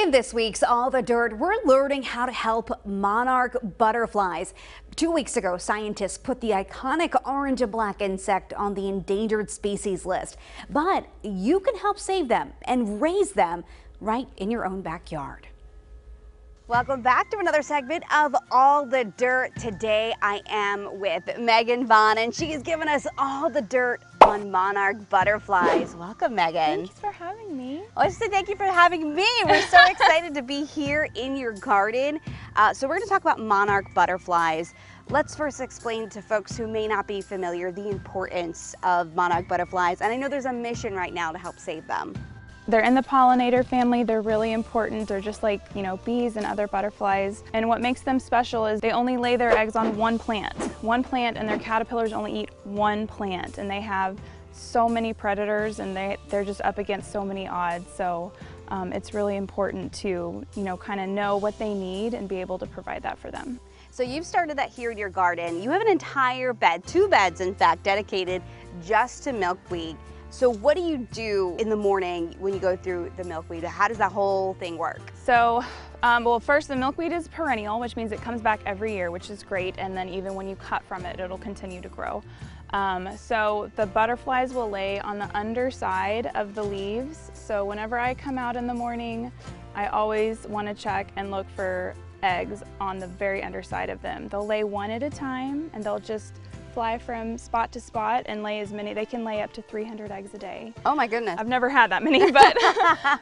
In this week's All the Dirt, we're learning how to help monarch butterflies. 2 weeks ago, scientists put the iconic orange and black insect on the endangered species list. But you can help save them and raise them right in your own backyard. Welcome back to another segment of All the Dirt. Today I am with Megan Vaughn, and she's given us all the dirt on monarch butterflies. Welcome, Megan. Thanks for having me. Well, I just say thank you for having me. We're so excited to be here in your garden. So we're going to talk about monarch butterflies. Let's first explain to folks who may not be familiar the importance of monarch butterflies. And I know there's a mission right now to help save them. They're in the pollinator family. They're really important. They're just like, bees and other butterflies. And what makes them special is they only lay their eggs on one plant, and their caterpillars only eat one plant. And they have so many predators, and they're just up against so many odds. So it's really important to, kind of know what they need and be able to provide that for them. So you've started that here in your garden. You have an entire bed, 2 beds in fact, dedicated just to milkweed. So what do you do in the morning when you go through the milkweed? How does that whole thing work? So, well, first, the milkweed is perennial, which means it comes back every year, which is great. And then even when you cut from it, it'll continue to grow. So the butterflies will lay on the underside of the leaves. So whenever I come out in the morning, I always want to check and look for eggs on the very underside of them. They'll lay one at a time, and they'll just fly from spot to spot and lay as many. They can lay up to 300 eggs a day. Oh my goodness. I've never had that many, but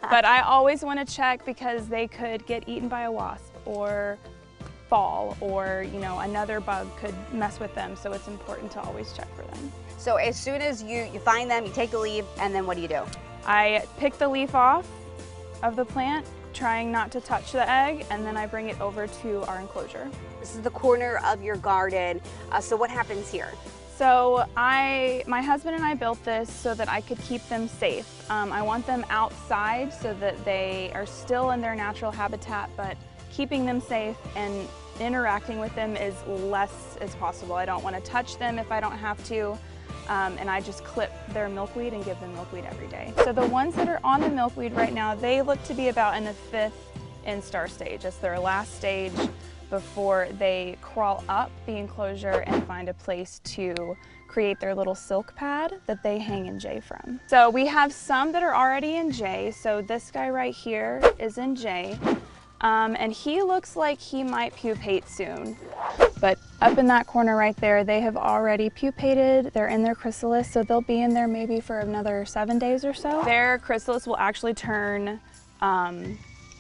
but I always want to check because they could get eaten by a wasp or fall, or another bug could mess with them. So it's important to always check for them. So as soon as you find them, you take the leaf, and then what do you do? I pick the leaf off of the plant, trying not to touch the egg, and then I bring it over to our enclosure. This is the corner of your garden. So what happens here? So my husband and I built this so that I could keep them safe. I want them outside so that they are still in their natural habitat, but keeping them safe and interacting with them as less as possible. I don't want to touch them if I don't have to. And I just clip their milkweed and give them milkweed every day. So the ones that are on the milkweed right now, they look to be about in the 5th instar stage. It's their last stage before they crawl up the enclosure and find a place to create their little silk pad that they hang in J from. So we have some that are already in J. So this guy right here is in J. And he looks like he might pupate soon. But up in that corner right there, they have already pupated. They're in their chrysalis, so they'll be in there maybe for another 7 days or so. Their chrysalis will actually turn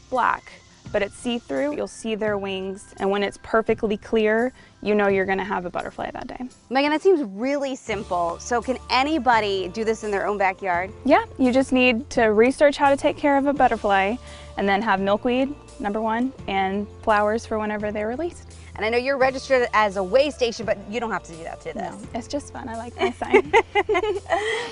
black, but it's see-through. You'll see their wings, and when it's perfectly clear, you're gonna have a butterfly that day. Megan, that seems really simple. So can anybody do this in their own backyard? Yeah, you just need to research how to take care of a butterfly, and then have milkweed, number 1, and flowers for whenever they're released. And I know you're registered as a way station, but you don't have to do that to this. No, it's just fun. I like my sign.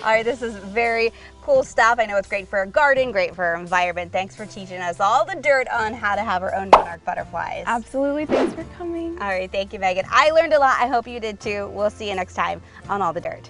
All right, this is very cool stuff. I know it's great for our garden, great for our environment. Thanks for teaching us all the dirt on how to have our own monarch butterflies. Absolutely. Thanks for coming. All right, thank you, Megan. I learned a lot. I hope you did too. We'll see you next time on All the Dirt.